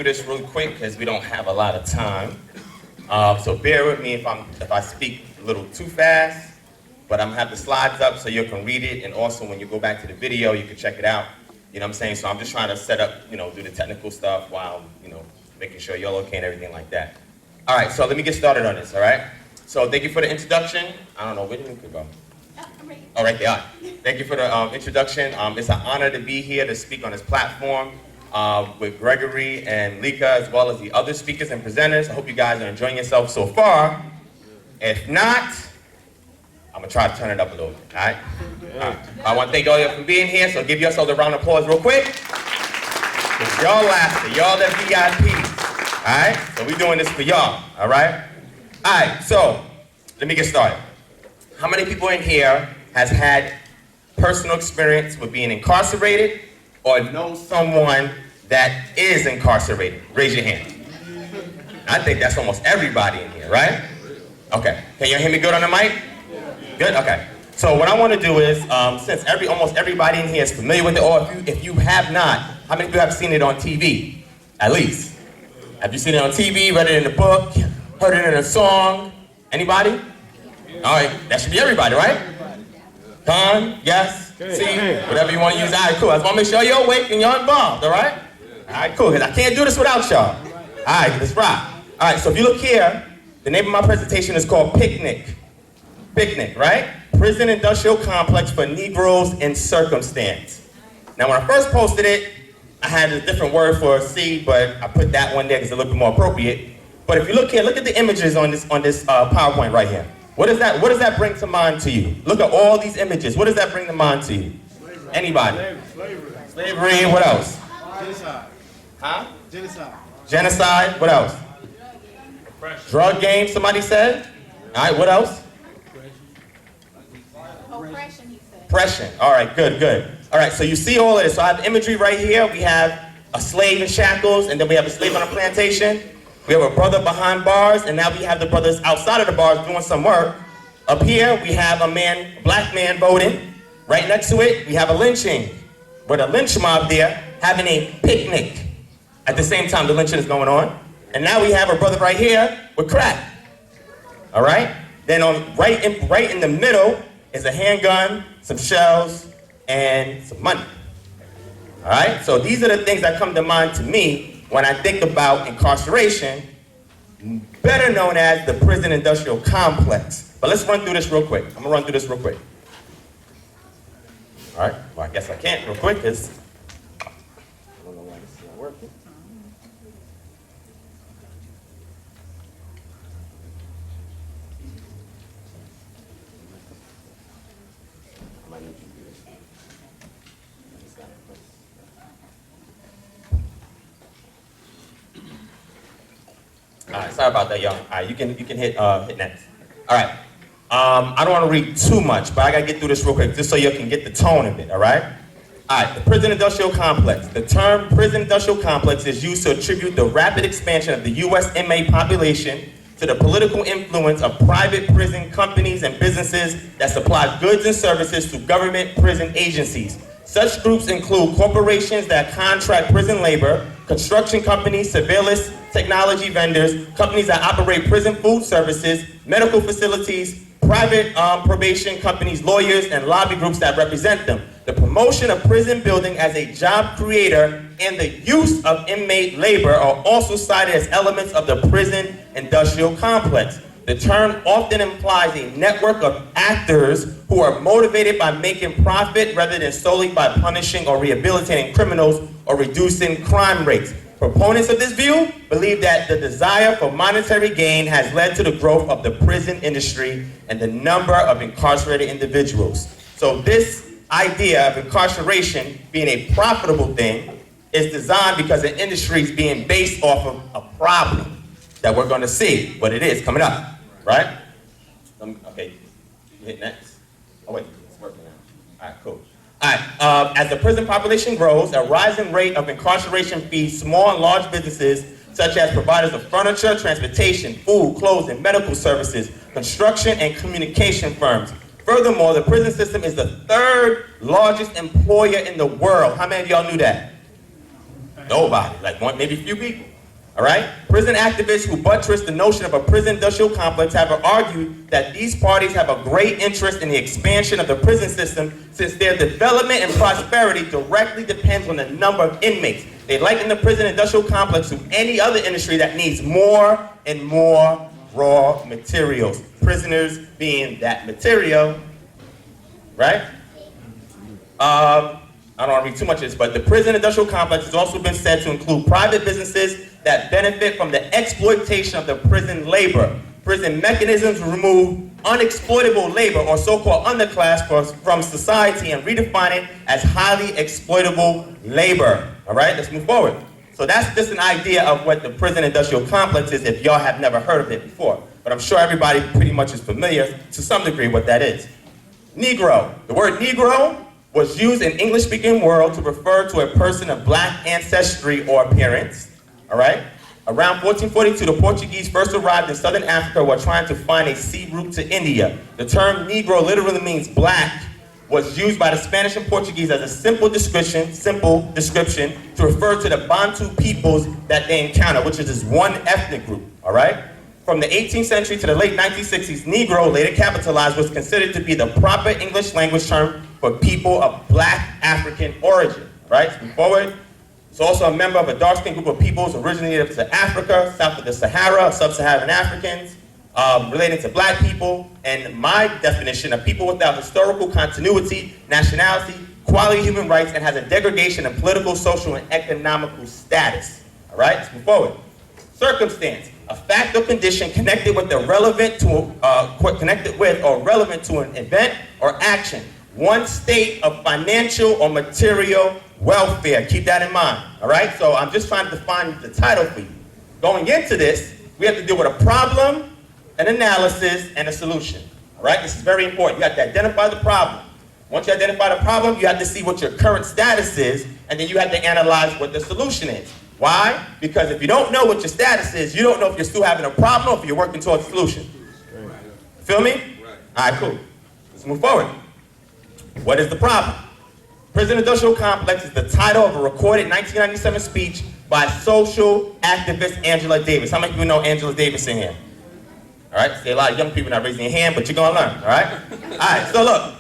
this really quick because we don't have a lot of time. So bear with me if I speak a little too fast, but I'm gonna have the slides up so you can read it, and also when you go back to the video, you can check it out. You know what I'm saying? So I'm just trying to set up, do the technical stuff while, making sure you're okay and everything like that. All right, so let me get started on this, all right? So thank you for the introduction. I don't know, where did we go? Oh, right there. Thank you for the introduction. It's an honor to be here to speak on this platform with Gregory and Lika, as well as the other speakers and presenters. I hope you guys are enjoying yourselves so far. If not, I'm gonna try to turn it up a little bit, all right? All right. I want to thank all of you for being here, so give yourselves a round of applause real quick. Because y'all lasted, y'all the VIPs, all right? So we're doing this for y'all, all right? All right, so let me get started. How many people in here has had personal experience with being incarcerated or know someone that is incarcerated? Raise your hand. I think that's almost everybody in here, right? Okay, can you hear me good on the mic? Good, okay. So what I want to do is, since almost everybody in here is familiar with it, or if you have not, how many of you have seen it on TV, at least? Have you seen it on TV, read it in a book, heard it in a song? Anybody? All right, that should be everybody, right? Con, yes, see, whatever you want to use. All right, cool. I just want to make sure you're awake and you're involved, all right? All right, cool, because I can't do this without y'all. All right, let's rock. All right, so if you look here, the name of my presentation is called P.I.C.N.I.C. P.I.C.N.I.C, right? Prison Industrial Complex for Negroes in Circumstance. Now, when I first posted it, I had a different word for C, but I put that one there because it looked more appropriate. But if you look here, look at the images on this PowerPoint right here. What does that bring to mind to you? Look at all these images. What does that bring to mind to you? Slavery. Anybody? Slavery. What else? Genocide. Huh? Genocide. Genocide. What else? Oppression. Drug game, somebody said. All right, what else? Oppression, he said. Oppression. All right, good. All right, so you see all of this. So I have imagery right here. We have a slave in shackles, and then we have a slave on a plantation. We have a brother behind bars, and now we have the brothers outside of the bars doing some work. Up here, we have a black man voting. Right next to it, we have a lynching, with a lynch mob there having a picnic. At the same time, the lynching is going on. And now we have a brother right here with crack. All right? Then right in the middle is a handgun, some shells, and some money. All right? So these are the things that come to mind to me when I think about incarceration, better known as the prison industrial complex. But let's run through this real quick. I'm gonna run through this real quick. All right, well, I guess I can't real quick because I don't know why this is not working. I might need you to do this. I just gotta press. All right, sorry about that, y'all. All right, you can hit next. All right. I don't want to read too much, but I got to get through this real quick just so you can get the tone of it, all right? All right, the prison industrial complex. The term prison industrial complex is used to attribute the rapid expansion of the U.S. inmate population to the political influence of private prison companies and businesses that supply goods and services to government prison agencies. Such groups include corporations that contract prison labor, construction companies, surveillance technology vendors, companies that operate prison food services, medical facilities, private probation companies, lawyers, and lobby groups that represent them. The promotion of prison building as a job creator and the use of inmate labor are also cited as elements of the prison industrial complex. The term often implies a network of actors who are motivated by making profit rather than solely by punishing or rehabilitating criminals or reducing crime rates. Proponents of this view believe that the desire for monetary gain has led to the growth of the prison industry and the number of incarcerated individuals. So this idea of incarceration being a profitable thing is designed because the industry is being based off of a problem that we're going to see what it is coming up, right? Okay, you hit next. Oh wait, it's working now. All right, cool. All right, as the prison population grows, a rising rate of incarceration feeds small and large businesses such as providers of furniture, transportation, food, clothes, and medical services, construction, and communication firms. Furthermore, the prison system is the third largest employer in the world. How many of y'all knew that? Nobody, like maybe a few people. All right? Prison activists who buttress the notion of a prison industrial complex have argued that these parties have a great interest in the expansion of the prison system since their development and prosperity directly depends on the number of inmates. They liken the prison industrial complex to any other industry that needs more and more raw materials. Prisoners being that material, right? I don't want to read too much of this, but the prison industrial complex has also been said to include private businesses that benefit from the exploitation of the prison labor. Prison mechanisms remove unexploitable labor, or so-called underclass, from society and redefine it as highly exploitable labor. All right, let's move forward. So that's just an idea of what the prison industrial complex is if y'all have never heard of it before. But I'm sure everybody pretty much is familiar to some degree what that is. Negro. The word Negro was used in English-speaking world to refer to a person of black ancestry or appearance. All right? Around 1442, the Portuguese first arrived in southern Africa while trying to find a sea route to India. The term Negro literally means black, was used by the Spanish and Portuguese as a simple description to refer to the Bantu peoples that they encounter, which is this one ethnic group, all right? From the 18th century to the late 1960s, Negro, later capitalized, was considered to be the proper English language term for people of black African origin, right? Let's move forward. It's also a member of a dark-skinned group of peoples originated to Africa, south of the Sahara, sub-Saharan Africans, related to black people, and my definition of people without historical continuity, nationality, quality human rights, and has a degradation in political, social, and economical status. All right, let's move forward. Circumstance, a fact or condition connected with or relevant to an event or action. One state of financial or material welfare. Keep that in mind. All right, so I'm just trying to define the title for you. Going into this, we have to deal with a problem, an analysis, and a solution. All right, this is very important. You have to identify the problem. Once you identify the problem, you have to see what your current status is, and then you have to analyze what the solution is. Why? Because if you don't know what your status is, you don't know if you're still having a problem or if you're working towards a solution. Feel me? All right, cool. Let's move forward. What is the problem? Prison Industrial Complex is the title of a recorded 1997 speech by social activist Angela Davis. How many people know Angela Davis in here? All right, see a lot of young people not raising their hand, but you're gonna learn, all right? All right, so look,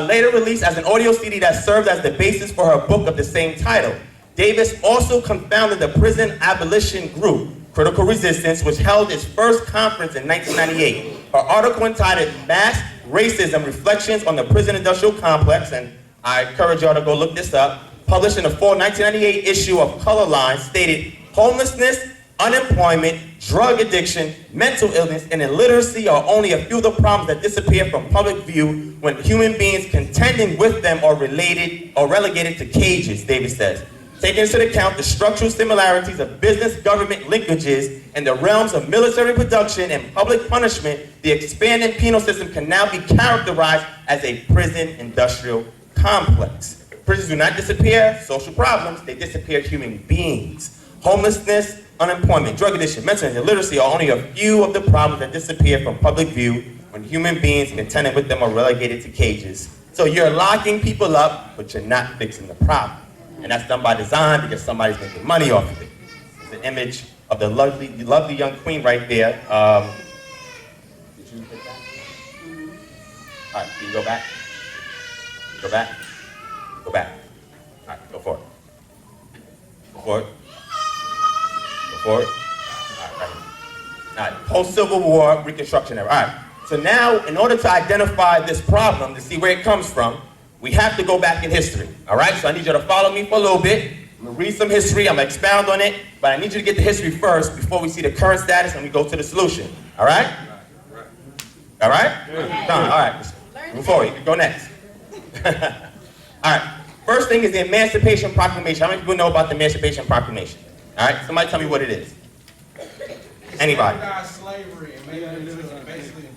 later released as an audio CD that served as the basis for her book of the same title. Davis also co-founded the prison abolition group, Critical Resistance, which held its first conference in 1998. Her article entitled Mass Racism, Reflections on the Prison Industrial Complex, and I encourage y'all to go look this up, published in the fall 1998 issue of Color Line, stated homelessness, unemployment, drug addiction, mental illness, and illiteracy are only a few of the problems that disappear from public view when human beings contending with them are related or relegated to cages, Davis says. Taking into account the structural similarities of business-government linkages in the realms of military production and public punishment, the expanding penal system can now be characterized as a prison industrial complex. Prisons do not disappear social problems, they disappear human beings. Homelessness, unemployment, drug addiction, mental illiteracy are only a few of the problems that disappear from public view when human beings contending with them are relegated to cages. So you're locking people up, but you're not fixing the problem. And that's done by design because somebody's making money off of it. It's the image of the lovely young queen right there. Did you hit that? All right, can you go back? Go back. Go back. All right, go forward. Go forward. Go forward. All right, right here. All right, post-Civil War Reconstruction era. All right, so now in order to identify this problem, to see where it comes from, we have to go back in history, all right? So I need you to follow me for a little bit. I'm gonna read some history, I'm gonna expound on it, but I need you to get the history first before we see the current status and we go to the solution, all right? All right? Done, all right, move forward, you can go next. All right, first thing is the Emancipation Proclamation. How many people know about the Emancipation Proclamation? All right, somebody tell me what it is. Anybody? Slavery and made it into basically an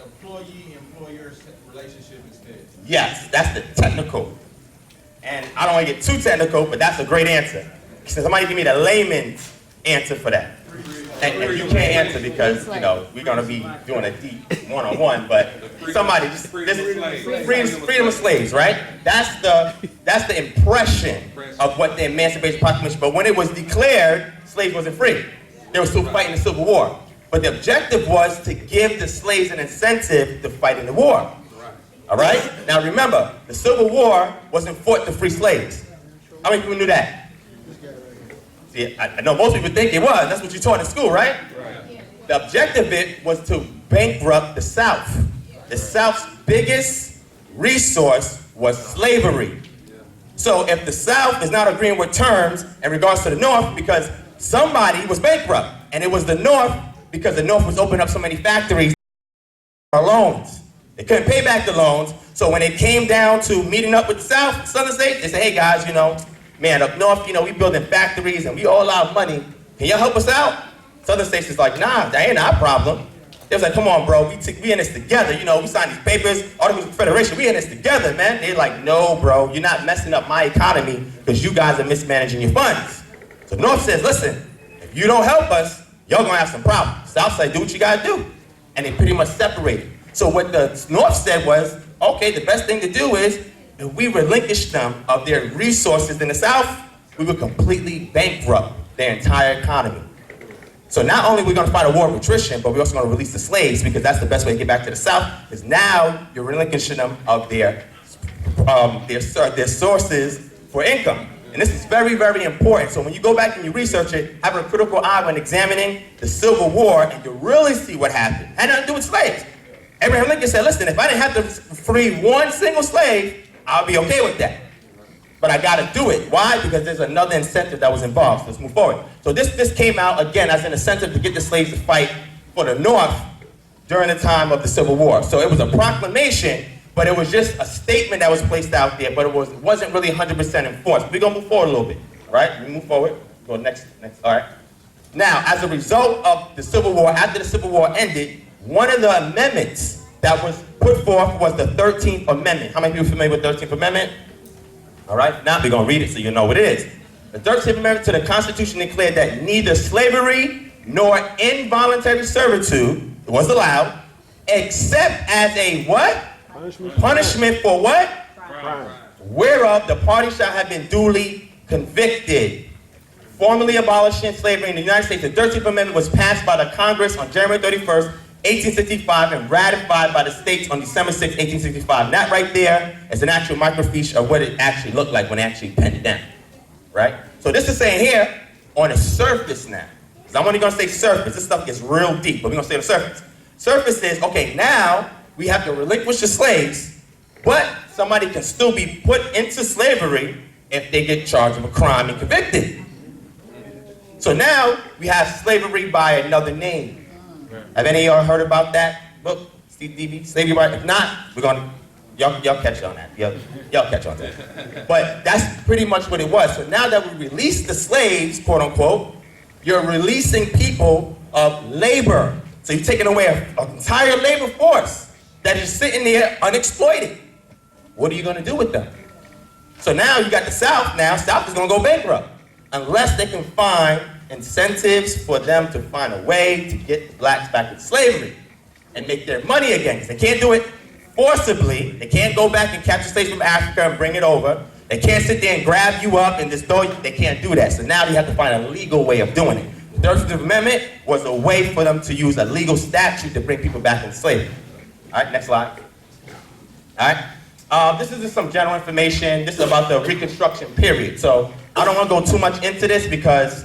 employee-employer relationship instead. Yes, that's the technical. And I don't want to get too technical, but that's a great answer. So somebody give me the layman's answer for that. And you can't answer because, you know, we're going to be doing a deep one-on-one, but somebody just freedom of slaves, right? That's the impression of what the Emancipation Proclamation, but when it was declared, slaves wasn't free. They were still fighting the Civil War. But the objective was to give the slaves an incentive to fight in the war. All right? Now remember, the Civil War wasn't fought to free slaves. How many people knew that? See, I know most people think it was. That's what you taught in school, right? The objective of it was to bankrupt the South. The South's biggest resource was slavery. So if the South is not agreeing with terms in regards to the North, because somebody was bankrupt, and it was the North because the North was opening up so many factories, loans. They couldn't pay back the loans, so when it came down to meeting up with the South, Southern states, they said, hey guys, man, up North, we building factories and we owe a lot of money. Can y'all help us out? Southern states is like, nah, that ain't our problem. They was like, come on, bro, we in this together. We signed these papers, Articles of Confederation, we in this together, man. They're like, no, bro, you're not messing up my economy because you guys are mismanaging your funds. So North says, listen, if you don't help us, y'all gonna have some problems. South side, do what you gotta do. And they pretty much separated. So what the North said was, okay, the best thing to do is, if we relinquish them of their resources in the South, we would completely bankrupt their entire economy. So not only are we going to fight a war of attrition, but we're also going to release the slaves because that's the best way to get back to the South, because now you're relinquishing them of their sources for income. And this is very, very important. So when you go back and you research it, have a critical eye when examining the Civil War, and you really see what happened. It had nothing to do with slaves. Abraham Lincoln said, listen, if I didn't have to free one single slave, I'll be okay with that. But I gotta do it. Why? Because there's another incentive that was involved. So let's move forward. So this came out, again, as an incentive to get the slaves to fight for the North during the time of the Civil War. So it was a proclamation, but it was just a statement that was placed out there, but it wasn't really 100% enforced. We're gonna move forward a little bit, all right? We move forward. Go next, all right? Now, as a result of the Civil War, after the Civil War ended, one of the amendments that was put forth was the 13th Amendment. How many people are familiar with the 13th Amendment? All right, now we're gonna read it so you know what it is. The 13th Amendment to the Constitution declared that neither slavery nor involuntary servitude was allowed, except as a what? Punishment for what? Crime. Whereof the party shall have been duly convicted. Formally abolishing slavery in the United States, the 13th Amendment was passed by the Congress on January 31st, 1865, and ratified by the states on December 6, 1865. That right there is an actual microfiche of what it actually looked like when they actually penned it down, right? So this is saying here, on the surface now, because I'm only gonna say surface, this stuff gets real deep, but we're gonna say the surface. Surface is, okay, now we have to relinquish the slaves, but somebody can still be put into slavery if they get charged with a crime and convicted. So now we have slavery by another name. Have any of y'all heard about that book, Steve DB, Slavery by? If not, we're gonna, y'all catch on that. Y'all catch on that. But that's pretty much what it was. So now that we release the slaves, quote unquote, you're releasing people of labor. So you're taking away an entire labor force that is sitting there unexploited. What are you gonna do with them? So now you got the South now. South is gonna go bankrupt unless they can find incentives for them to find a way to get blacks back into slavery and make their money again. Because they can't do it forcibly. They can't go back and capture slaves from Africa and bring it over. They can't sit there and grab you up and just throw you. They can't do that. So now you have to find a legal way of doing it. The 13th Amendment was a way for them to use a legal statute to bring people back into slavery. All right, next slide. All right. This is just some general information. This is about the Reconstruction period. So I don't want to go too much into this because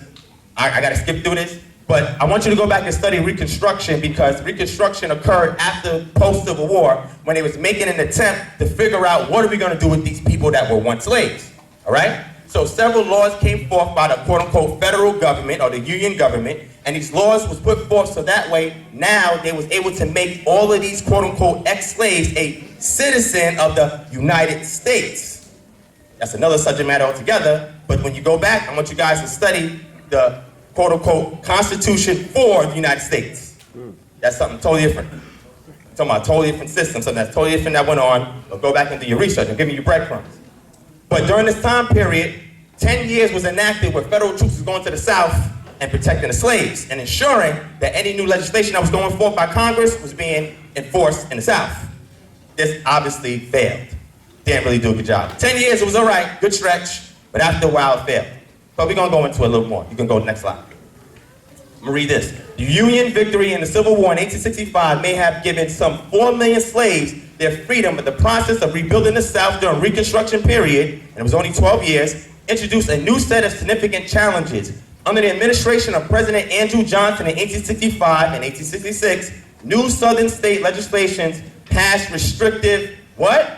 I got to skip through this. But I want you to go back and study Reconstruction because Reconstruction occurred after post-Civil War when they was making an attempt to figure out what are we going to do with these people that were once slaves. All right? So several laws came forth by the quote-unquote federal government or the union government, and these laws was put forth so that way now they was able to make all of these quote-unquote ex-slaves a citizen of the United States. That's another subject matter altogether, but when you go back, I want you guys to study the quote-unquote Constitution for the United States. That's something totally different. I'm talking about a totally different system, something that's totally different that went on. So go back and do your research. I'm giving you breadcrumbs. But during this time period, 10 years was enacted where federal troops was going to the South and protecting the slaves and ensuring that any new legislation that was going forth by Congress was being enforced in the South. This obviously failed. Didn't really do a good job. 10 years, it was all right, good stretch, but after a while it failed. But we're gonna go into a little more. You can go to the next slide. I'm gonna read this. The Union victory in the Civil War in 1865 may have given some 4 million slaves their freedom, but the process of rebuilding the South during Reconstruction period, and it was only 12 years, introduced a new set of significant challenges. Under the administration of President Andrew Johnson in 1865 and 1866, new Southern state legislations passed restrictive, what?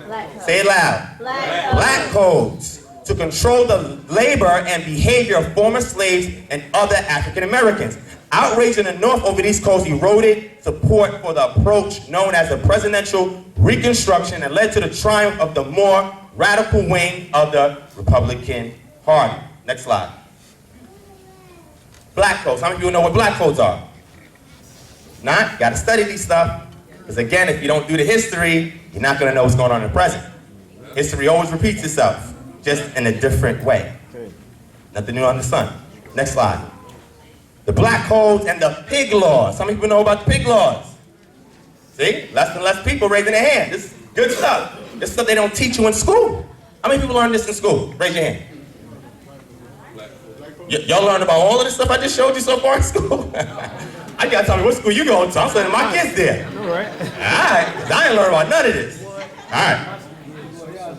Black codes. Say it loud. Black codes to control the labor and behavior of former slaves and other African Americans. Outrage in the North over these codes eroded support for the approach known as the presidential Reconstruction and led to the triumph of the more radical wing of the Republican Party. Next slide. Black codes. How many people know what black codes are? Not? Got to study these stuff. Because again, if you don't do the history, you're not going to know what's going on in the present. History always repeats itself, just in a different way. Nothing new under the sun. Next slide. The black codes and the pig laws. How many people know about the pig laws? See? Less and less people raising their hand. This is good stuff. This is stuff they don't teach you in school. How many people learn this in school? Raise your hand. Y'all learned about all of this stuff I just showed you so far in school? I gotta tell me what school you go to. I'm sending my kids there. All right. Because I ain't learned about none of this. All right.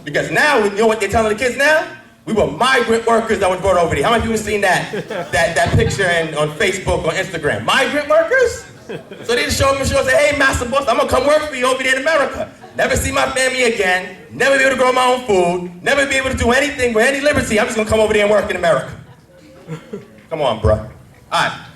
Because now, you know what they're telling the kids now? We were migrant workers that was brought over here. How many people have seen that picture on Facebook or Instagram? Migrant workers? So they just show them and say, hey, Master Boss, I'm gonna come work for you over there in America. Never see my family again, never be able to grow my own food, never be able to do anything with any liberty. I'm just gonna come over there and work in America. Come on, bro. All right.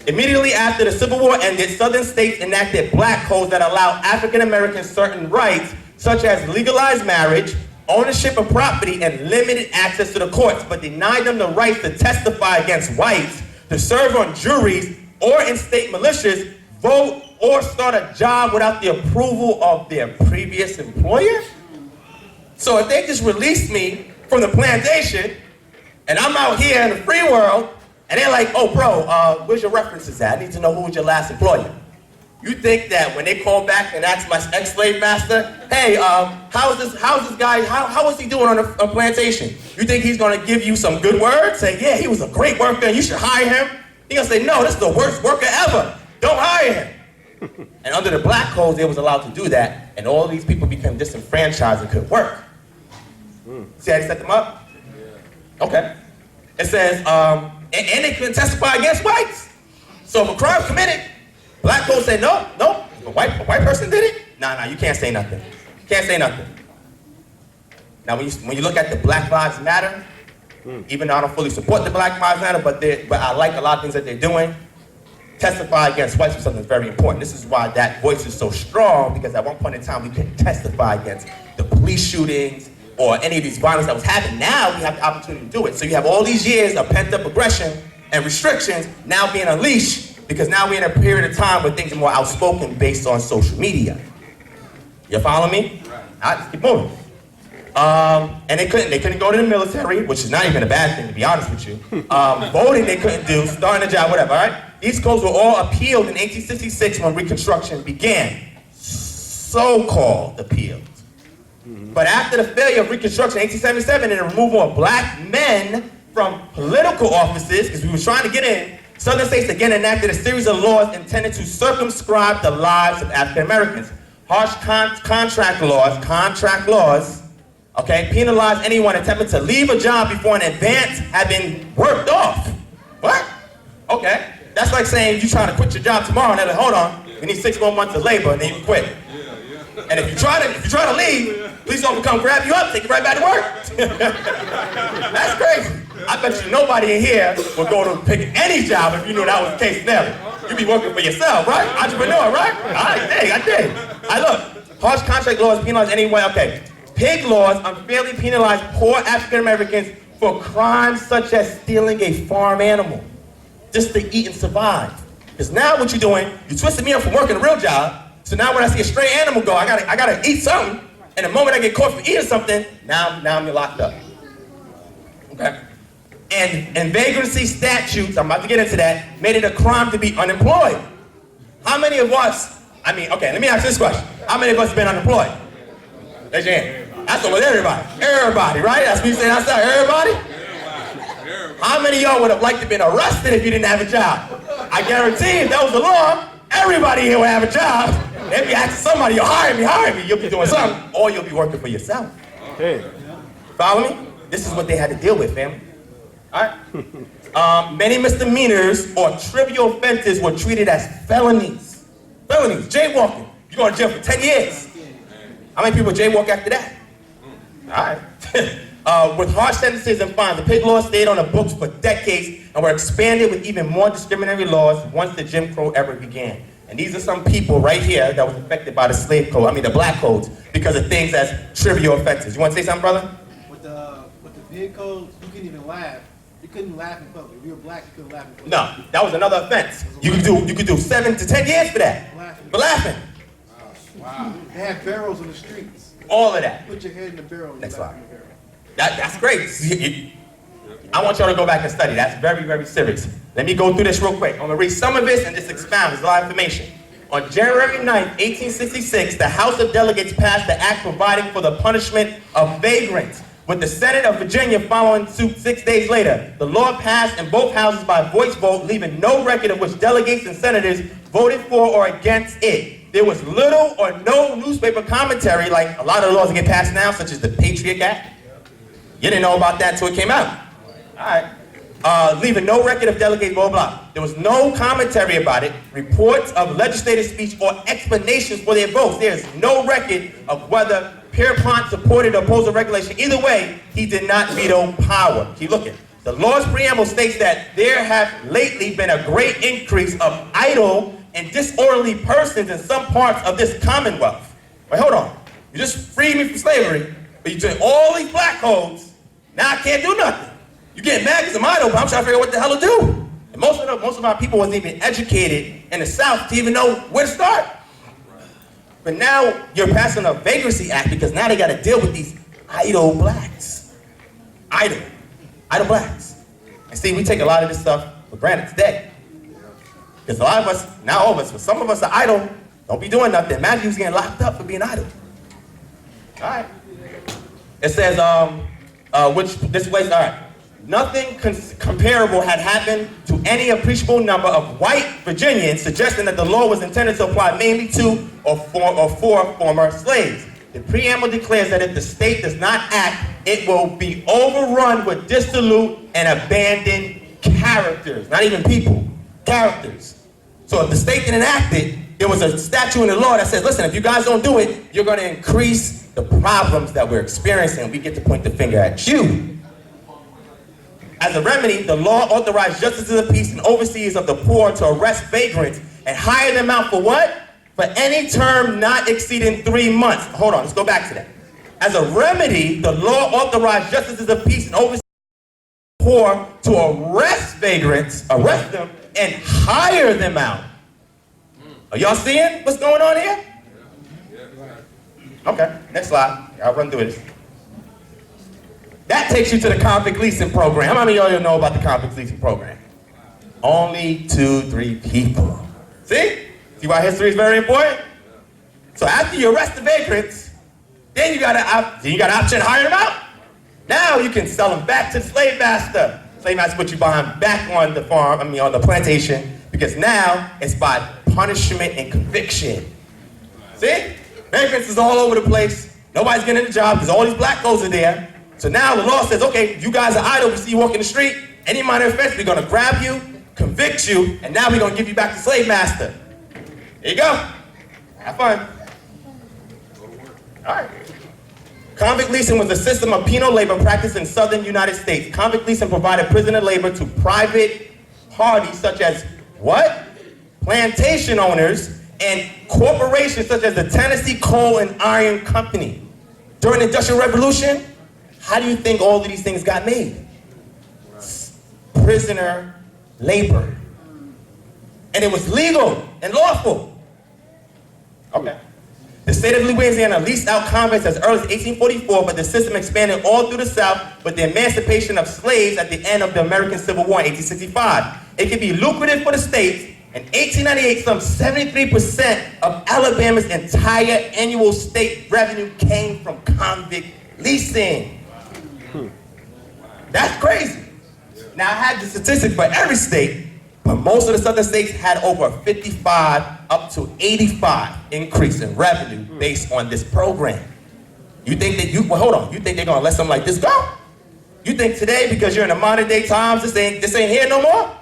Immediately after the Civil War ended, Southern states enacted black codes that allowed African Americans certain rights, such as legalized marriage, ownership of property, and limited access to the courts, but denied them the right to testify against whites, to serve on juries, or in state militias, vote, or start a job without the approval of their previous employer? So if they just released me from the plantation, and I'm out here in the free world, and they're like, oh, bro, where's your references at? I need to know who was your last employer. You think that when they call back and ask my ex-slave master, hey, how's this guy, how is he doing on a plantation? You think he's gonna give you some good words? Say, yeah, he was a great worker and you should hire him? He's gonna say, no, this is the worst worker ever. Don't hire him. And under the black codes, they was allowed to do that, and all these people became disenfranchised and couldn't work. See how they set them up? Okay. It says, and they couldn't testify against whites. So if a crime committed, black folks say, no, if a white person did it, nah, you can't say nothing. Can't say nothing. Now, when you look at the Black Lives Matter, even though I don't fully support the Black Lives Matter, but I like a lot of things that they're doing, testify against whites is something very important. This is why that voice is so strong, because at one point in time, we couldn't testify against the police shootings or any of these violence that was happening. Now we have the opportunity to do it. So you have all these years of pent-up aggression and restrictions now being unleashed, because now we're in a period of time where things are more outspoken based on social media. You follow me? All right, let's keep moving. And they couldn't go to the military, which is not even a bad thing, to be honest with you. Voting they couldn't do, starting a job, whatever, all right? These codes were all appealed in 1866 when Reconstruction began. So-called appealed. But after the failure of Reconstruction in 1877 and the removal of black men from political offices, because we were trying to get in, Southern states again enacted a series of laws intended to circumscribe the lives of African Americans. Harsh contract laws, okay, penalize anyone attempting to leave a job before an advance had been worked off. What? Okay. That's like saying you trying to quit your job tomorrow and they're like, hold on, we need 6 more months of labor and then you can quit. And if you try to leave, police officer come grab you up, take you right back to work. That's crazy. I bet you nobody in here would go to pick any job if you knew that was the case never. You'd be working for yourself, right? Entrepreneur, right? I dig. Look, harsh contract laws penalize anyone, okay. Pig laws unfairly penalize poor African Americans for crimes such as stealing a farm animal, just to eat and survive. Because now what you're doing, you twisted me up from working a real job, so now when I see a stray animal go, I gotta eat something, and the moment I get caught for eating something, now I'm locked up. Okay? And vagrancy statutes, I'm about to get into that, made it a crime to be unemployed. How many of us, okay, let me ask this question. How many of us have been unemployed? Raise your hand. That's almost everybody. Everybody, right? That's what you saying outside, everybody? How many of y'all would have liked to been arrested if you didn't have a job? I guarantee if that was the law, everybody here would have a job. They'd be asking somebody, you hire me. You'll be doing something, or you'll be working for yourself. Hey. Follow me? This is what they had to deal with, family. All right? Many misdemeanors or trivial offenses were treated as felonies. Felonies, jaywalking. You're going to jail for 10 years. How many people jaywalk after that? All right. With harsh sentences and fines, the pig laws stayed on the books for decades and were expanded with even more discriminatory laws once the Jim Crow era began. And these are some people right here that was affected by the slave code, the black codes, because of things as trivial offenses. You want to say something, brother? With the pig codes, you couldn't even laugh. You couldn't laugh in public. If you were black, you couldn't laugh in public. No, that was another offense. You could do 7 to 10 years for that. For laughing. Wow. They had barrels in the streets. All of that. Put your head in the barrel. Next slide. That's great. I want y'all to go back and study. That's very, very serious. Let me go through this real quick. I'm going to read some of this and just expound. There's a lot of information. On January 9th, 1866, the House of Delegates passed the act providing for the punishment of vagrants, with the Senate of Virginia following suit 6 days later. The law passed in both houses by voice vote, leaving no record of which delegates and senators voted for or against it. There was little or no newspaper commentary like a lot of the laws that get passed now, such as the Patriot Act. You didn't know about that until it came out. All right. Leaving no record of delegates, blah, blah. There was no commentary about it, reports of legislative speech, or explanations for their votes. There's no record of whether Pierpont supported or opposed the regulation. Either way, he did not veto power. Keep looking. The law's preamble states that there have lately been a great increase of idle and disorderly persons in some parts of this commonwealth. Wait, hold on. You just freed me from slavery, but you're doing all these black codes. Now I can't do nothing. You get mad because I'm idle, but I'm trying to figure out what the hell to do. And most of our people wasn't even educated in the South to even know where to start. But now you're passing a Vagrancy Act because now they got to deal with these idle blacks. Idle blacks. And see, we take a lot of this stuff for granted today. Because a lot of us, not all of us, but some of us are idle, don't be doing nothing. Imagine you was getting locked up for being idle. All right. It says, all right. Nothing comparable had happened to any appreciable number of white Virginians, suggesting that the law was intended to apply mainly to or for former slaves. The preamble declares that if the state does not act, it will be overrun with dissolute and abandoned characters. Not even people, characters. So if the state didn't act it, there was a statute in the law that says, listen, if you guys don't do it, you're going to increase the problems that we're experiencing. We get to point the finger at you. As a remedy, the law authorized justices of peace and overseers of the poor to arrest vagrants and hire them out for what? For any term not exceeding 3 months. Hold on, let's go back to that. As a remedy, the law authorized justices of peace and overseers of the poor to arrest vagrants, arrest them, and hire them out. Are y'all seeing what's going on here? Okay, next slide. I'll run through this. That takes you to the convict leasing program. How many of y'all know about the convict leasing program? Only 2-3 people. See? See why history is very important? So after you arrest the vagrants, then you got an option to hire them out. Now you can sell them back to the slave master. Slave master put you behind back on the farm, on the plantation, because now it's by punishment and conviction. See? Vagrants is all over the place. Nobody's getting a job because all these black codes are there. So now the law says, okay, you guys are idle, we see you walking the street, any minor offense, we're gonna grab you, convict you, and now we're gonna give you back to slave master. There you go. Have fun. All right. Convict leasing was a system of penal labor practiced in southern United States. Convict leasing provided prisoner labor to private parties such as what? Plantation owners and corporations such as the Tennessee Coal and Iron Company. During the Industrial Revolution, how do you think all of these things got made? Prisoner labor. And it was legal and lawful. Okay. The state of Louisiana leased out convicts as early as 1844, but the system expanded all through the South with the emancipation of slaves at the end of the American Civil War in 1865. It could be lucrative for the states. In 1898, some 73% of Alabama's entire annual state revenue came from convict leasing. That's crazy. Now, I had the statistics for every state, but most of the southern states had over 55 up to 85 increase in revenue based on this program. You think that well, hold on, you think they're gonna let something like this go? You think today, because you're in the modern day times, this ain't here no more?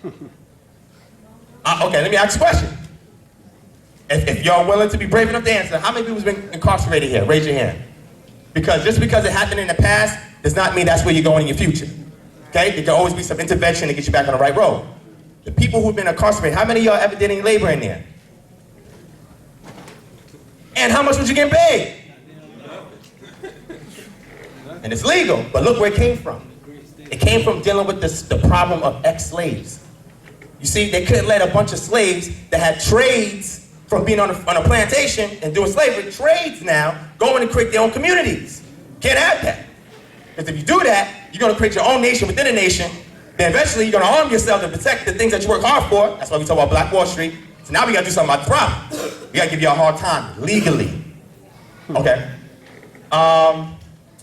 Okay, let me ask you a question. If y'all willing to be brave enough to answer, how many people's been incarcerated here? Raise your hand. Because just because it happened in the past does not mean that's where you're going in your future. Okay? There can always be some intervention to get you back on the right road. The people who've been incarcerated, how many of y'all ever did any labor in there? And how much was you getting paid? And it's legal, but look where it came from. It came from dealing with the problem of ex-slaves. You see, they couldn't let a bunch of slaves that had trades from being on a plantation and doing slavery, trades now, go in and create their own communities. Can't have that. Because if you do that, you're going to create your own nation within a nation. Then eventually you're going to arm yourself to protect the things that you work hard for. That's why we talk about Black Wall Street. So now we got to do something about the problem. We got to give you a hard time, legally. Okay.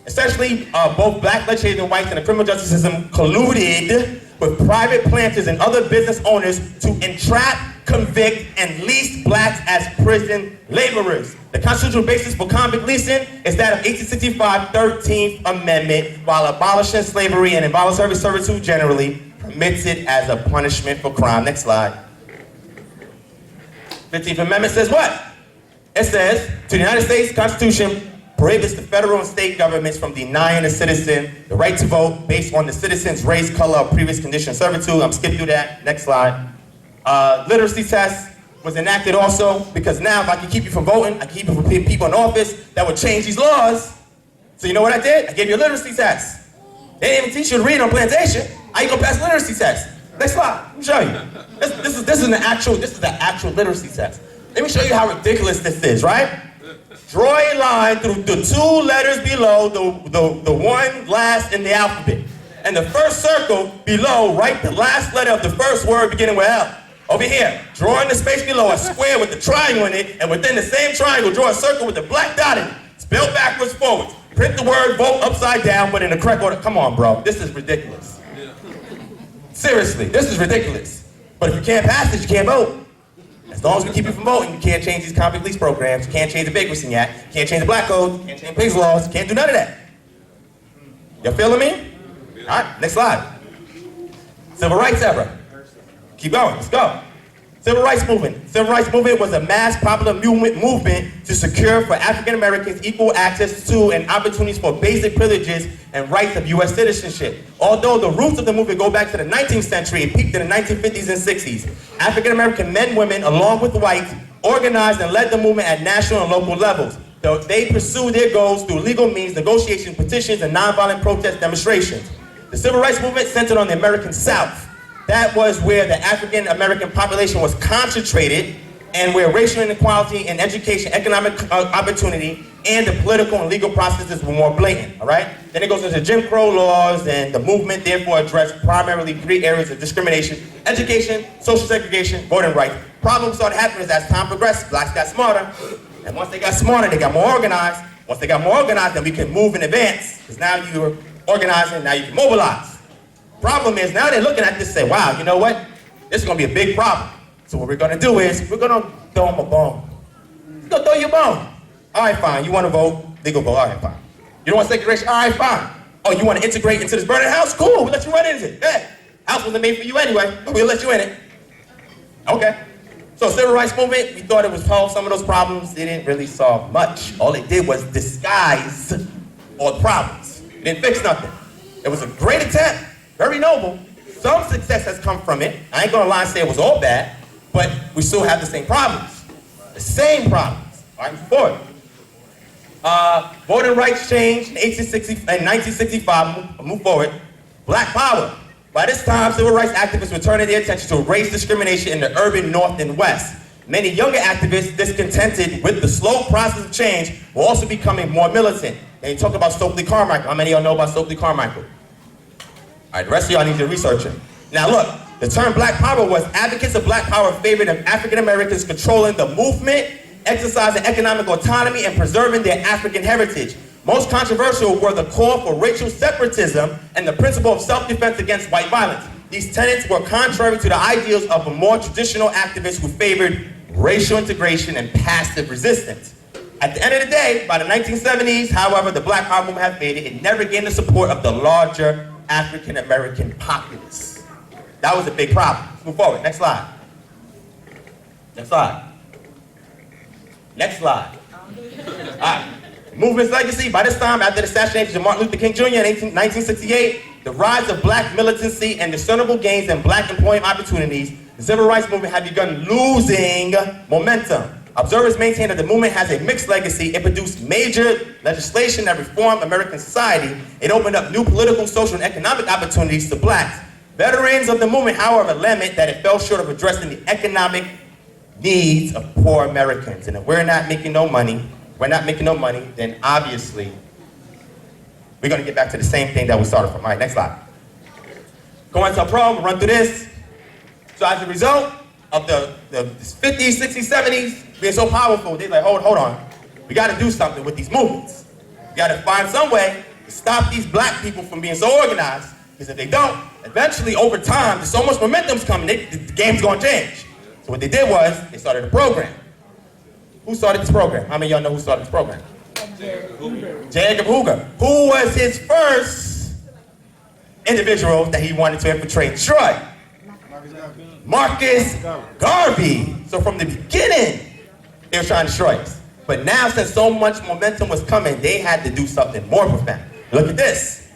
Essentially, both black legislators and whites in the criminal justice system colluded with private planters and other business owners to entrap, convict, and lease blacks as prison laborers. The constitutional basis for convict leasing is that of 1865 13th Amendment, while abolishing slavery and involuntary servitude generally permits it as a punishment for crime. Next slide. 15th Amendment says what? It says, to the United States Constitution prohibits the federal and state governments from denying a citizen the right to vote based on the citizen's race, color, or previous condition of servitude. I'm skipping through that. Next slide. Literacy test was enacted also because now if I can keep you from voting, I can keep you from putting people in office, that would change these laws. So you know what I did? I gave you a literacy test. They didn't even teach you to read on plantation. How you gonna pass a literacy test? Next slide. Let me show you. This is the actual literacy test. Let me show you how ridiculous this is, right? Draw a line through the two letters below the one last in the alphabet. And the first circle below, write the last letter of the first word beginning with L. Over here, draw in the space below a square with the triangle in it, and within the same triangle, draw a circle with the black dot in it. Spell backwards, forwards. Print the word vote upside down, but in the correct order. Come on, bro. This is ridiculous. Seriously, this is ridiculous. But if you can't pass it, you can't vote. As long as we keep you from voting, you can't change these convict lease programs, you can't change the Vagrancy Act, you can't change the black code, you can't change pigs laws, you can't do none of that. Y'all feeling me? All right, next slide. Civil rights era. Keep going, let's go. Civil rights movement. Civil rights movement was a mass popular movement to secure for African Americans equal access to and opportunities for basic privileges and rights of U.S. citizenship. Although the roots of the movement go back to the 19th century, it peaked in the 1950s and 60s. African American men, women, along with whites, organized and led the movement at national and local levels. They pursued their goals through legal means, negotiations, petitions, and nonviolent protest demonstrations. The civil rights movement centered on the American South. That was where the African American population was concentrated and where racial inequality in education, economic opportunity, and the political and legal processes were more blatant, all right? Then it goes into Jim Crow laws, and the movement therefore addressed primarily 3 areas of discrimination: education, social segregation, voting rights. Problems started happening as time progressed. Blacks got smarter, and once they got smarter, they got more organized. Once they got more organized, then we can move in advance, because now you're organizing, now you can mobilize. Problem is, now they're looking at this and say, wow, you know what? This is gonna be a big problem. So what we're gonna do is, we're gonna throw them a bone. We're gonna throw you a bone. All right, fine, you wanna vote, legal vote, all right, fine. You don't want segregation, all right, fine. Oh, you wanna integrate into this burning house? Cool, we'll let you run into it. Hey, house wasn't made for you anyway, but we'll let you in it. Okay. So civil rights movement, we thought it would solve some of those problems. It didn't really solve much. All it did was disguise all the problems. It didn't fix nothing. It was a great attempt. Very noble. Some success has come from it. I ain't gonna lie and say it was all bad, but we still have the same problems. The same problems. All right, forward. Voting rights changed in 1965. Move forward. Black power. By this time, civil rights activists were turning their attention to race discrimination in the urban North and West. Many younger activists, discontented with the slow process of change, were also becoming more militant. And you talk about Stokely Carmichael. How many of y'all know about Stokely Carmichael? All right, the rest of y'all need to research it. Now look, the term black power was advocates of black power favored of African Americans controlling the movement, exercising economic autonomy, and preserving their African heritage. Most controversial were the call for racial separatism and the principle of self-defense against white violence. These tenets were contrary to the ideals of a more traditional activist who favored racial integration and passive resistance. At the end of the day, by the 1970s, however, the Black Power movement had faded. It never gained the support of the larger African-American populace. That was a big problem. Let's move forward. Next slide. Next slide. Next slide. All right. Movement's legacy. By this time, after the assassination of Martin Luther King Jr. in 1968, the rise of black militancy and discernible gains in black employment opportunities, the civil rights movement had begun losing momentum. Observers maintain that the movement has a mixed legacy. It produced major legislation that reformed American society. It opened up new political, social, and economic opportunities to blacks. Veterans of the movement, however, lament that it fell short of addressing the economic needs of poor Americans. And if we're not making no money, then obviously we're going to get back to the same thing that we started from. All right, next slide. Going to pro, we'll run through this. So as a result of the 50s, 60s, 70s being so powerful, they're like, hold on. We got to do something with these movements. We got to find some way to stop these black people from being so organized, because if they don't, eventually over time, there's so much momentum's coming, the game's going to change. So what they did was, they started a program. Who started this program? How many of y'all know who started this program? J. Edgar Hoover. Who was his first individual that he wanted to infiltrate and destroy? Marcus Garvey. So from the beginning, they were trying to destroy us. But now, since so much momentum was coming, they had to do something more profound. Look at this.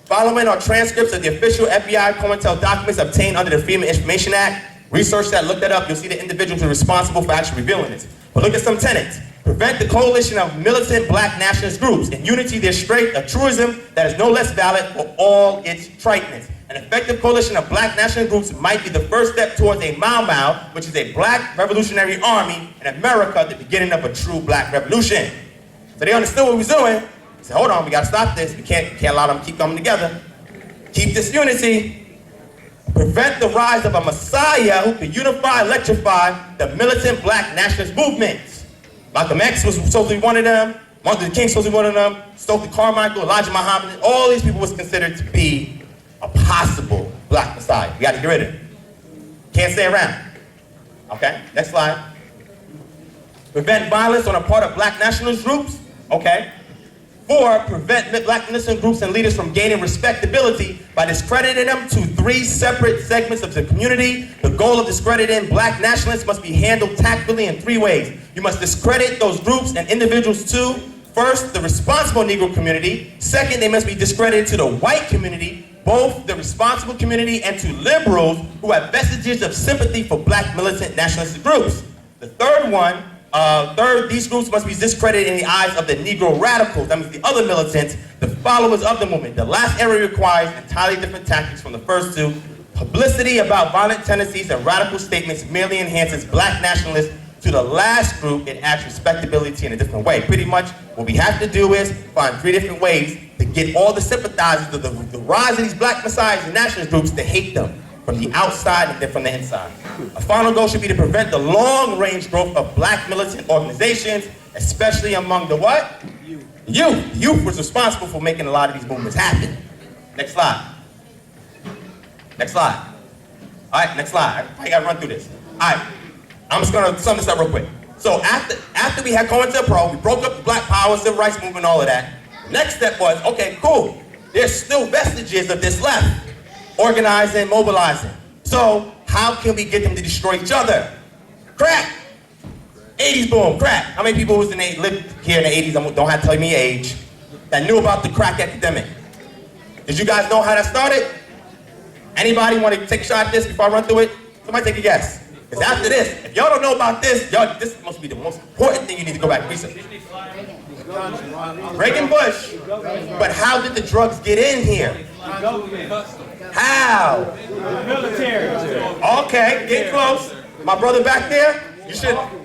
Following are transcripts of the official FBI COINTEL documents obtained under the Freedom of Information Act. Research that, look that up, you'll see the individuals who are responsible for actually revealing this. But look at some tenets. Prevent the coalition of militant black nationalist groups. In unity, there's straight, a truism that is no less valid for all its triteness. An effective coalition of black national groups might be the first step towards a Mau Mau, which is a black revolutionary army in America at the beginning of a true black revolution. So they understood what we was doing. They said, hold on, we gotta stop this. We can't allow them to keep coming together. Keep this unity. Prevent the rise of a messiah who can unify, electrify the militant black nationalist movement. Malcolm X was supposed to be one of them. Martin Luther King was supposed to be one of them. Stokely Carmichael, Elijah Muhammad, all these people was considered to be a possible black messiah. We gotta get rid of it. Can't stay around. Okay, next slide. Prevent violence on the part of black nationalist groups. Okay. 4, prevent black nationalist groups and leaders from gaining respectability by discrediting them to 3 separate segments of the community. The goal of discrediting black nationalists must be handled tactfully in 3 ways. You must discredit those groups and individuals to, first, the responsible Negro community. Second, they must be discredited to the white community, both the responsible community and to liberals who have vestiges of sympathy for black militant nationalist groups. The third one, these groups must be discredited in the eyes of the Negro radicals, that means the other militants, the followers of the movement. The last area requires entirely different tactics from the first 2. Publicity about violent tendencies and radical statements merely enhances black nationalists. To the last group, it adds respectability in a different way. Pretty much what we have to do is find 3 different ways to get all the sympathizers of the rise of these black messiahs and nationalist groups to hate them from the outside and then from the inside. A final goal should be to prevent the long-range growth of black militant organizations, especially among the what? Youth. Youth was responsible for making a lot of these movements happen. Next slide. Next slide. All right, next slide. I gotta run through this. All right, I'm just gonna sum this up real quick. So after we had COINTELPRO, we broke up the Black Power, Civil Rights Movement, all of that. Next step was, okay, cool. There's still vestiges of this left. Organizing, mobilizing. So how can we get them to destroy each other? Crack. 80s boom, crack. How many people lived here in the 80s, don't have to tell me your age, that knew about the crack epidemic? Did you guys know how that started? Anybody want to take a shot at this before I run through it? Somebody take a guess. Because after this, if y'all don't know about this, this must be the most important thing you need to go back and research. Reagan Bush. But how did the drugs get in here? How? Military. Okay, get close. My brother back there,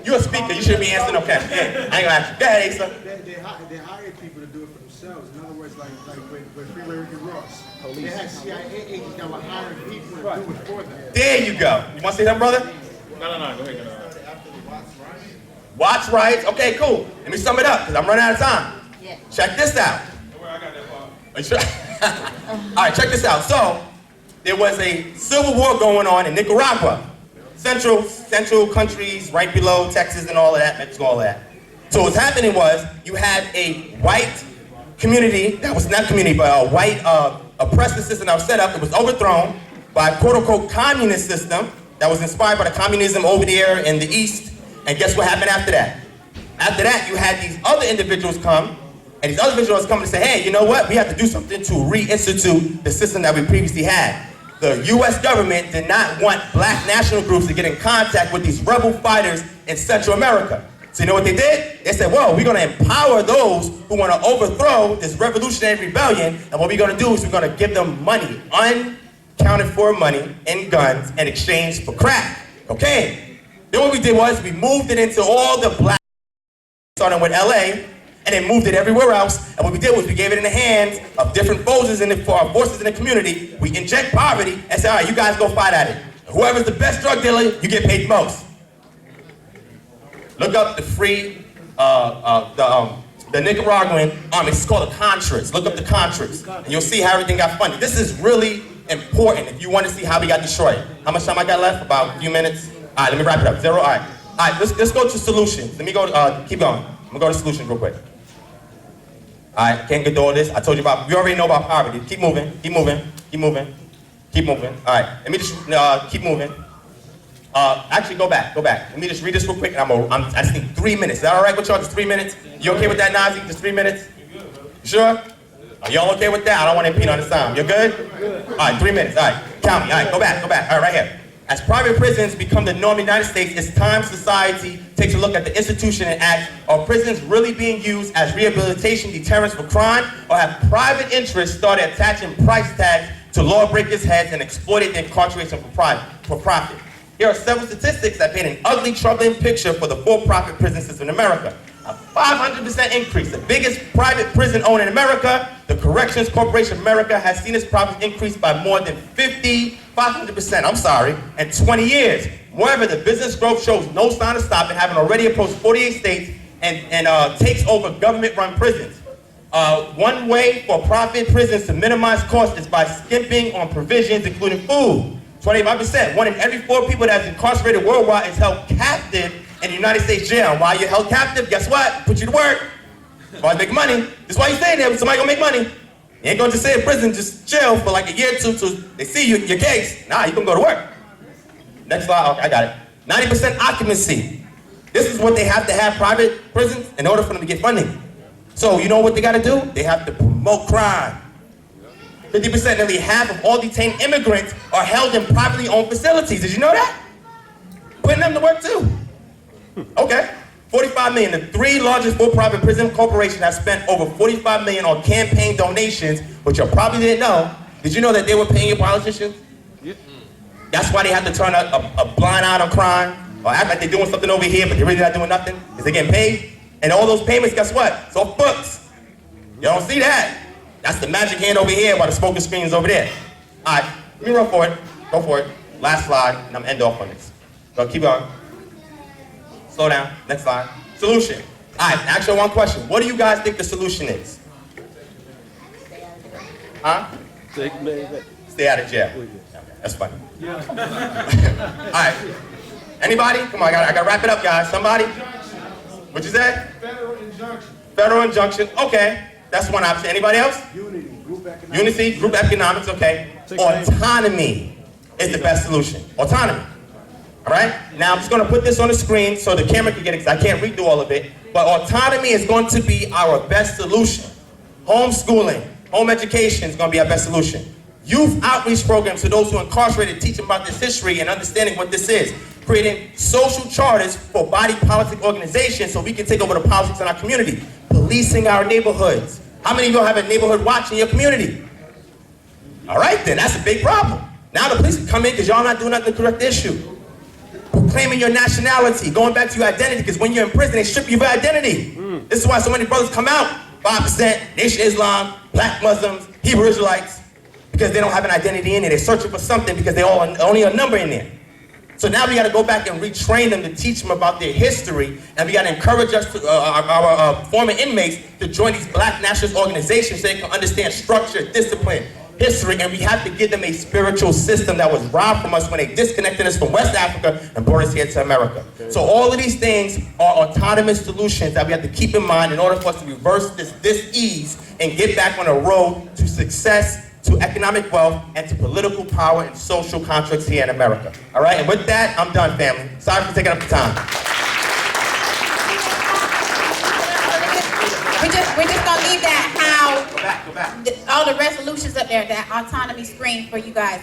you're a speaker, you should be answering okay. Yeah, I ain't gonna ask you. Go ahead, Asa. They hired people to do it for themselves. In other words, like with Freeway Ricky Ross. They had CIA agents that were hiring people to do it for them. There you go. You want to say something, brother? No, go ahead. Watch rights. Okay, cool. Let me sum it up, because I'm running out of time. Yeah. Check this out. Where I got that part. Are you sure? All right, check this out. So, there was a civil war going on in Nicaragua. Central countries, right below Texas and all of that, Mexico, all of that. So what's happening was, you had a white community, that was not community, but a white oppressive system that was set up. It was overthrown by a quote-unquote communist system that was inspired by the communism over there in the East. And guess what happened after that? After that, you had these other individuals come, and these other individuals come and say, hey, you know what? We have to do something to reinstitute the system that we previously had. The U.S. government did not want black national groups to get in contact with these rebel fighters in Central America. So you know what they did? They said, well, we're going to empower those who want to overthrow this revolutionary rebellion, and what we're going to do is we're going to give them money, unaccounted for money and guns in exchange for crack, cocaine. Then what we did was we moved it into all the black, starting with LA, and then moved it everywhere else. And what we did was we gave it in the hands of different forces in the community. We inject poverty and say, all right, you guys go fight at it. Whoever's the best drug dealer, you get paid the most. Look up the the Nicaraguan army. It's called the Contras. Look up the Contras, and you'll see how everything got funded. This is really important if you want to see how we got destroyed. How much time I got left? About a few minutes. All right, let me wrap it up. Zero. All right. All right. Let's go to solutions. Let me go. Keep going. I'm gonna go to solutions real quick. All right. Can't get through all this. I told you about. We already know about poverty. Keep moving. Keep moving. Keep moving. Keep moving. All right. Let me just keep moving. Actually, go back. Let me just read this real quick, and I just need 3 minutes. Is that all right with y'all? Just 3 minutes? You okay with that, Nazi? Just 3 minutes? You sure? Are y'all okay with that? I don't want to impede on the sound. You're good? All right, 3 minutes. All right, count me. All right, go back. All right, right here. As private prisons become the norm in the United States, it's time society takes a look at the institution and asks, are prisons really being used as rehabilitation deterrents for crime, or have private interests started attaching price tags to lawbreakers' heads and exploited their incarceration for profit? Here are several statistics that paint an ugly, troubling picture for the for-profit prison system in America. A 500% increase. The biggest private prison owner in America, the Corrections Corporation of America, has seen its profits increase by more than 500%, in 20 years. Moreover, the business growth shows no sign of stopping, having already approached 48 states and takes over government-run prisons. One way for profit prisons to minimize costs is by skimping on provisions, including food. 25%. 1 in every 4 people that's incarcerated worldwide is held captive in the United States jail. While you're held captive, guess what? Put you to work. While you make money. That's why you stay there. Somebody gonna make money. You ain't gonna just stay in prison, just chill for like a year or two till they see you, your case. Nah, you gonna go to work. Next slide. Okay, I got it. 90% occupancy. This is what they have to have private prisons in order for them to get funding. So you know what they gotta do? They have to promote crime. 50%, nearly half of all detained immigrants are held in privately owned facilities. Did you know that? Putting them to work too. Okay. 45 million. The 3 largest for-profit prison corporations have spent over 45 million on campaign donations, which you probably didn't know. Did you know that they were paying your politicians? Yeah. That's why they have to turn a blind eye on crime, or act like they're doing something over here, but they're really not doing nothing, because they're getting paid. And all those payments, guess what? It's off books. You don't see that. That's the magic hand over here while the smoking screen is over there. All right, let me run for it. Go for it. Last slide, and I'm end off on this. So keep going. Slow down. Next slide. Solution. All right, ask you one question. What do you guys think the solution is? Huh? Stay out of jail. That's funny. All right. Anybody? Come on, I gotta wrap it up, guys. Somebody? What'd you say? Federal injunction. Federal injunction. Okay. That's one option. Anybody else? Unity, group economics. Unity, group economics, okay. Autonomy is the best solution. Autonomy. All right? Now, I'm just going to put this on the screen so the camera can get it, because I can't read through all of it. But autonomy is going to be our best solution. Homeschooling, home education is going to be our best solution. Youth outreach programs to those who are incarcerated, teaching about this history and understanding what this is. Creating social charters for body politic organizations so we can take over the politics in our community. Policing our neighborhoods. How many of you have a neighborhood watch in your community? All right, then, that's a big problem. Now the police can come in because y'all not doing nothing to correct the issue. Proclaiming your nationality, going back to your identity, because when you're in prison, they strip you of your identity. This is why so many brothers come out, 5%, Nation Islam, Black Muslims, Hebrew Israelites, because they don't have an identity in it. They're searching for something because they're only a number in there. So now we got to go back and retrain them to teach them about their history, and we got to encourage us to, our former inmates to join these black nationalist organizations so they can understand structure, discipline, history, and we have to give them a spiritual system that was robbed from us when they disconnected us from West Africa and brought us here to America. So all of these things are autonomous solutions that we have to keep in mind in order for us to reverse this dis-ease and get back on a road to success, to economic wealth, and to political power and social contracts here in America. All right, and with that, I'm done, family. Sorry for taking up the time. We're just gonna leave that how Go back. all the resolutions up there, that autonomy screen for you guys.